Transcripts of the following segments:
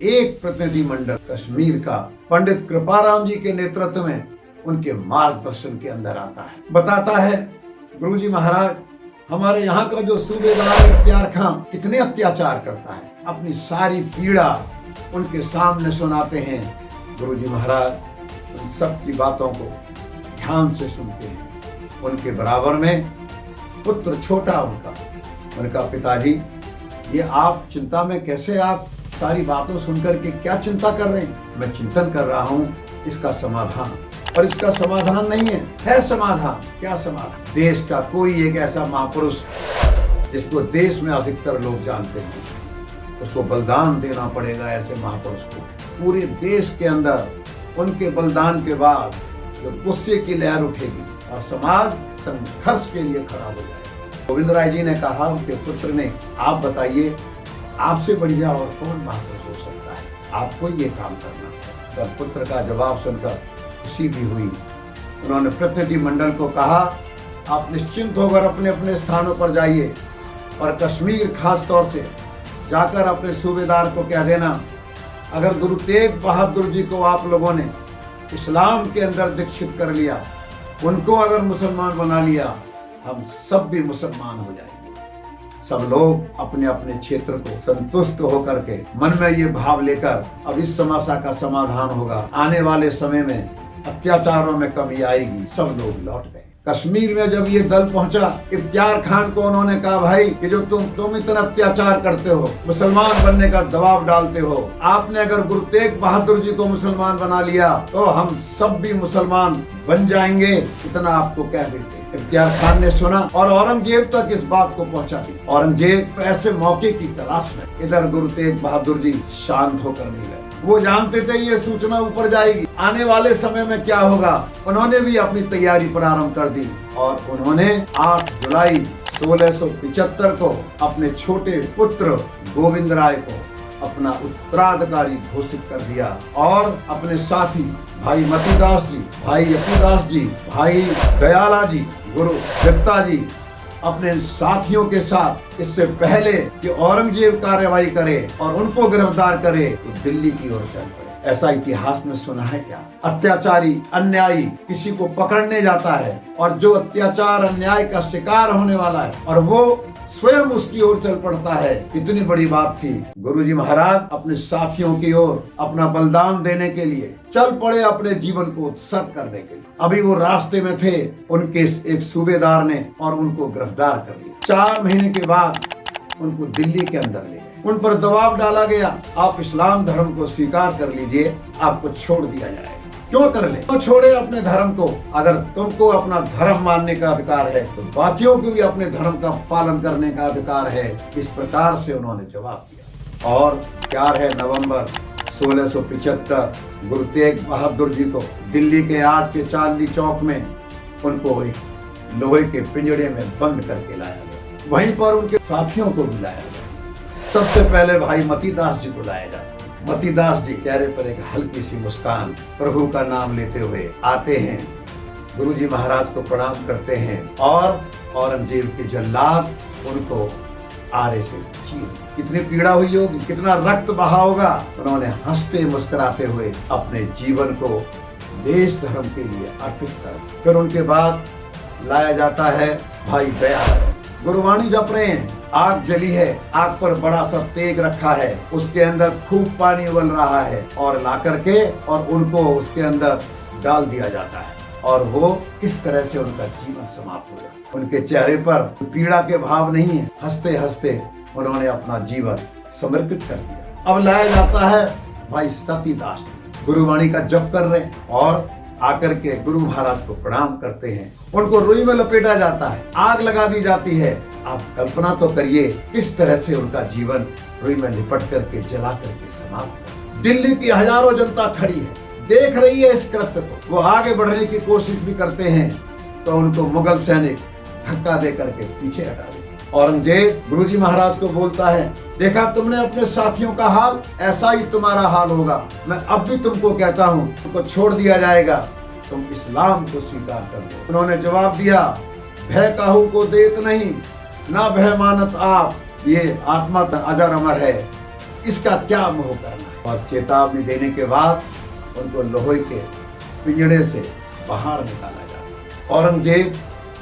एक प्रतिनिधि मंडल कश्मीर का पंडित कृपाराम जी के नेतृत्व में उनके मार्गदर्शन के अंदर आता है। बताता है गुरुजी महाराज, हमारे यहाँ का जो सूबेदार इख्तियार खान कितने अत्याचार करता है, अपनी सारी पीड़ा उनके सामने सुनाते हैं। गुरुजी महाराज उन सब की बातों को ध्यान से सुनते हैं। उनके बराबर में पुत्र छोटा उनका पिताजी, ये आप चिंता में कैसे, आप सारी बातों सुनकर के क्या चिंता कर रहे हैं? मैं चिंतन कर रहा हूँ इसका समाधान, और इसका समाधान नहीं है समाधान। क्या समाधान? देश का कोई एक ऐसा महापुरुष जिसको देश में अधिकतर लोग जानते हैं, उसको बलिदान देना पड़ेगा। ऐसे महापुरुष को पूरे देश के अंदर उनके बलिदान के बाद जो गुस्से की लहर उठेगी और समाज संघर्ष के लिए खड़ा हो जाएगा। गोविंद राय जी ने कहा उनके पुत्र ने, आप बताइए आपसे बढ़िया और कौन महापुरुष हो सकता है, आपको ये काम करना। जब पुत्र का जवाब सुनकर खुशी भी हुई, उन्होंने प्रतिनिधि मंडल को कहा, आप निश्चिंत होकर अपने अपने स्थानों पर जाइए और कश्मीर खास तौर से जाकर अपने सूबेदार को कह देना, अगर गुरु तेग बहादुर जी को आप लोगों ने इस्लाम के अंदर दीक्षित कर लिया, उनको अगर मुसलमान बना लिया, हम सब भी मुसलमान हो जाएंगे। सब लोग अपने अपने क्षेत्र को संतुष्ट होकर के मन में ये भाव लेकर अब इस समस्या का समाधान होगा। आने वाले समय में अत्याचारों में कमी आएगी। सब लोग लौट गए। कश्मीर में जब ये दल पहुंचा, इख्तियार खान को उन्होंने कहा, भाई कि जो तुम इतना अत्याचार करते हो, मुसलमान बनने का दबाव डालते हो, आपने अगर गुरु तेग बहादुर जी को मुसलमान बना लिया तो हम सब भी मुसलमान बन जाएंगे, इतना आपको कह देते। इख्तियार खान ने सुना और औरंगजेब तक इस बात को पहुंचा दी। औरंगजेब ऐसे मौके की तलाश में इधर गुरु तेग बहादुर जी शांत होकर मिले। वो जानते थे ये सूचना ऊपर जाएगी, आने वाले समय में क्या होगा। उन्होंने भी अपनी तैयारी प्रारंभ कर दी और उन्होंने 8 जुलाई 1675 को अपने छोटे पुत्र गोविंद राय को अपना उत्तराधिकारी घोषित कर दिया और अपने साथी भाई मतीदास जी, भाई यतीदास जी, भाई दयाला जी, गुरु दत्ता जी अपने साथियों के साथ इससे पहले कि औरंगजेब कार्रवाई करे और उनको गिरफ्तार करे तो दिल्ली की ओर चल पड़े। ऐसा इतिहास में सुना है क्या? अत्याचारी अन्यायी किसी को पकड़ने जाता है और जो अत्याचार अन्याय का शिकार होने वाला है और वो स्वयं उसकी ओर चल पड़ता है। कितनी बड़ी बात थी। गुरुजी महाराज अपने साथियों की ओर अपना बलिदान देने के लिए चल पड़े, अपने जीवन को उत्सर्ग करने के लिए। अभी वो रास्ते में थे, उनके एक सूबेदार ने और उनको गिरफ्तार कर लिया। 4 महीने के बाद उनको दिल्ली के अंदर ले गए। उन पर दबाव डाला गया, आप इस्लाम धर्म को स्वीकार कर लीजिए, आपको छोड़ दिया जाएगा। क्यों कर ले? तो छोड़े अपने धर्म को। अगर तुमको अपना धर्म मानने का अधिकार है तो बाकियों को भी अपने धर्म का पालन करने का अधिकार है। इस प्रकार से उन्होंने जवाब दिया। और 4 नवंबर 1675 गुरु तेग बहादुर जी को दिल्ली के आज के चांदनी चौक में उनको एक लोहे के पिंजड़े में बंद करके लाया गया। वहीं पर उनके साथियों को भी लाया गया। सबसे पहले भाई मतीदास जी को लाया गया। मतीदास जी चेहरे पर एक हल्की सी मुस्कान, प्रभु का नाम लेते हुए आते हैं, गुरुजी महाराज को प्रणाम करते हैं और औरंगजेब के जल्लाद उनको आरे से चीर। कितनी पीड़ा हुई होगी, कितना रक्त बहा होगा। उन्होंने हंसते मुस्कुराते हुए अपने जीवन को देश धर्म के लिए अर्पित कर। फिर उनके बाद लाया जाता है भाई दयाला। गुरुवाणी जप रहे हैं, आग जली है, आग पर बड़ा सा तेग रखा है, उसके अंदर खूब पानी उबल रहा है और ला करके और उनको उसके अंदर डाल दिया जाता है और वो किस तरह से उनका जीवन समाप्त हो जाता है। उनके चेहरे पर पीड़ा के भाव नहीं है, हंसते हंसते उन्होंने अपना जीवन समर्पित कर दिया। अब लाया जाता है भाई सतीदास, गुरुवाणी का जप कर रहे हैं और आकर के गुरु महाराज को प्रणाम करते हैं। उनको रुई में लपेटा जाता है, आग लगा दी जाती है। आप कल्पना तो करिए किस तरह से उनका जीवन रुई में लिपट करके जला करके समाप्त कर। दिल्ली की हजारों जनता खड़ी है, देख रही है इस कृत्य को। वो आगे बढ़ने की कोशिश भी करते हैं तो उनको मुगल सैनिक धक्का दे करके पीछे हटा देते। औरंगजेब गुरुजी महाराज को बोलता है, देखा तुमने अपने साथियों का हाल, ऐसा ही तुम्हारा हाल होगा। मैं अब भी तुमको कहता हूँ, तुमको छोड़ दिया जाएगा, तुम इस्लाम को स्वीकार कर दो। उन्होंने जवाब दिया, भय काहू को देत नहीं, ना भय मानत आप, ये आत्मा अजर अमर है, इसका क्या मोह करना है। और चेतावनी देने के बाद उनको लोहे के पिंजड़े से बाहर निकाला जाता है। औरंगजेब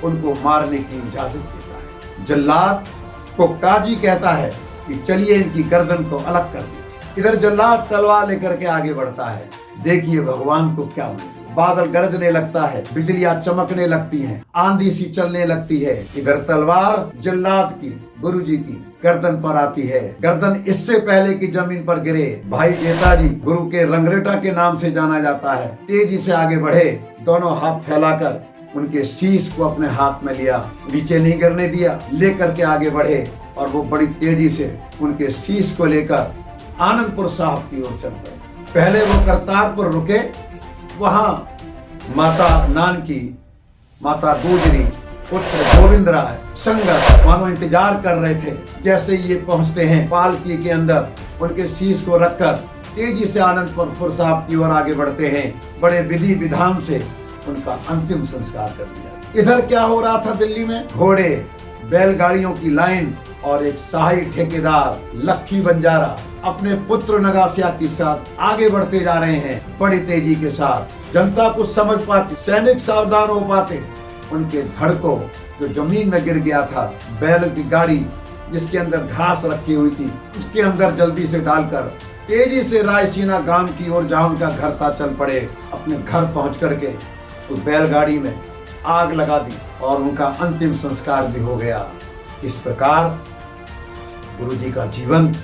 उनको मारने की इजाजत देता है। जल्लाद को काजी कहता है कि चलिए इनकी गर्दन को अलग कर दीजिए। इधर जल्लाद तलवार लेकर के आगे बढ़ता है। देखिए भगवान को क्या मिलता है। बादल गरजने लगता है, बिजलियां चमकने लगती हैं, आंधी सी चलने लगती है। इधर तलवार जल्लाद की गुरुजी की गर्दन पर आती है। गर्दन इससे पहले कि जमीन पर गिरे, भाई नेताजी गुरु के रंगरेटा के नाम से जाना जाता है, तेजी से आगे बढ़े, दोनों हाथ फैलाकर उनके शीश को अपने हाथ में लिया, नीचे नहीं गिरने दिया, लेकर के आगे बढ़े और वो बड़ी तेजी से उनके शीश को लेकर आनंदपुर साहब की ओर चल पड़े। पहले वो करतारपुर रुके, वहाँ माता नानकी, माता गुजरी, पुत्र गोविंद राय, संगत मानो इंतजार कर रहे थे। जैसे ये पहुंचते हैं, पालकी के अंदर उनके शीश को रखकर तेजी से आनंदपुर साहब की ओर आगे बढ़ते हैं। बड़े विधि विधान से उनका अंतिम संस्कार कर दिया। इधर क्या हो रहा था दिल्ली में? घोड़े, बैलगाड़ियों की लाइन और एक शाही ठेकेदार लक्खी बंजारा अपने पुत्र नगासिया के साथ आगे बढ़ते जा रहे हैं बड़ी तेजी के साथ। जनता कुछ समझ पाती, सैनिक सावधान हो पाते। उनके धड़ को जो जमीन में गिर गया था, बैल की गाड़ी जिसके अंदर घास रखी हुई थी, उसके अंदर जल्दी से डालकर तेजी से रायसीना गांव की ओर जहां उनका घर था चल पड़े। अपने घर पहुंच करके उस बैलगाड़ी में आग लगा दी और उनका अंतिम संस्कार भी हो गया। इस प्रकार गुरुजी का जीवन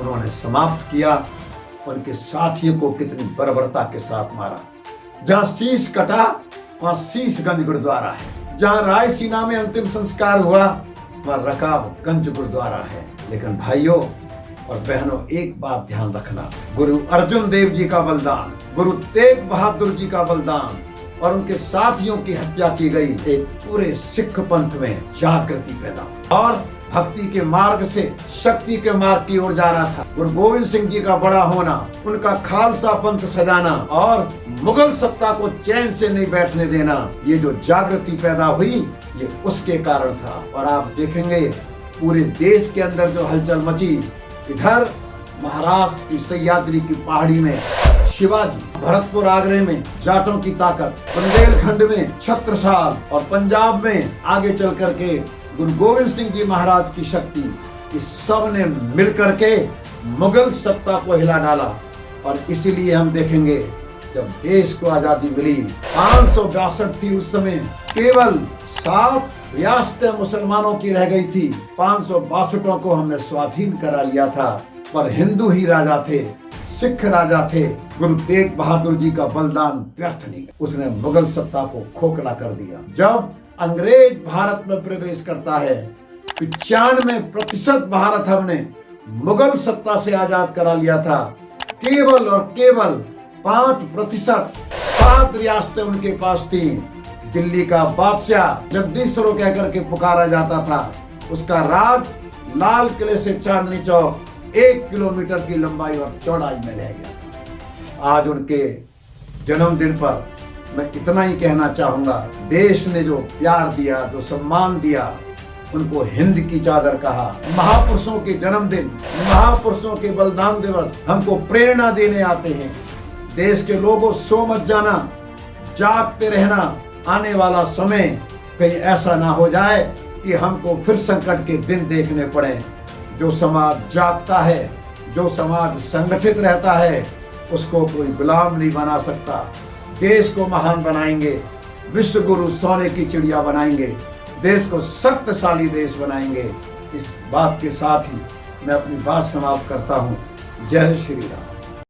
उन्होंने समाप्त किया। उनके साथियों को कितनी बर्बरता के साथ मारा। जहाँ शीश कटा वहाँ शीशगंज गुरुद्वारा है। जहाँ रायसीना में अंतिम संस्कार हुआ वहाँ रकाबगंज गुरुद्वारा है। लेकिन भाइयों और बहनों, एक बात ध्यान रखना, गुरु अर्जुन देव जी का बलिदान, गुरु तेग बहादुर जी का बलिदान और उनके साथियों की हत्या की गई, एक पूरे सिख पंथ में जागृति पैदा और भक्ति के मार्ग से शक्ति के मार्ग की ओर जा रहा था। गुरु गोविंद सिंह जी का बड़ा होना, उनका खालसा पंथ सजाना और मुगल सत्ता को चैन से नहीं बैठने देना, ये जो जागृति पैदा हुई ये उसके कारण था। और आप देखेंगे पूरे देश के अंदर जो हलचल मची, इधर महाराष्ट्र की सह्याद्री की पहाड़ी में शिवाजी, भरतपुर आगरे में जाटों की ताकत, बुंदेलखंड में छत्रसाल और पंजाब में आगे चल करके गुरु गोविंद सिंह जी महाराज की शक्ति, इस सब ने मिलकर के मुगल सत्ता को हिला डाला। और इसीलिए हम देखेंगे जब देश को आजादी मिली, 562 थी उस समय, केवल 7 रियासतें मुसलमानों की रह गई थी। 562 को हमने स्वाधीन करा लिया था, पर हिंदू ही राजा थे, सिख राजा थे। गुरु तेग बहादुर जी का बलिदान व्यर्थ नहीं, उसने मुगल सत्ता को खोखला कर दिया। जब अंग्रेज भारत में प्रवेश करता है, 95% भारत हमने मुगल सत्ता से आजाद करा लिया था। केवल और केवल 5%, 7 रियासतें उनके पास थी। दिल्ली का बादशाह जगदीशरो कहकर के पुकारा जाता था। उसका राज लाल किले से चांदनी चौक 1 किलोमीटर की लंबाई और चौड़ाई में रह गया था। आज उनके जन्मदिन पर मैं इतना ही कहना चाहूंगा, देश ने जो प्यार दिया, जो सम्मान दिया, उनको हिंद की चादर कहा। महापुरुषों के जन्मदिन, महापुरुषों के बलिदान दिवस हमको प्रेरणा देने आते हैं। देश के लोगों, सो मत जाना, जागते रहना। आने वाला समय कहीं ऐसा ना हो जाए कि हमको फिर संकट के दिन देखने पड़े। जो समाज जागता है, जो समाज संगठित रहता है, उसको कोई गुलाम नहीं बना सकता। देश को महान बनाएंगे, विश्व गुरु सोने की चिड़िया बनाएंगे, देश को शक्तिशाली देश बनाएंगे। इस बात के साथ ही मैं अपनी बात समाप्त करता हूँ। जय श्री राम।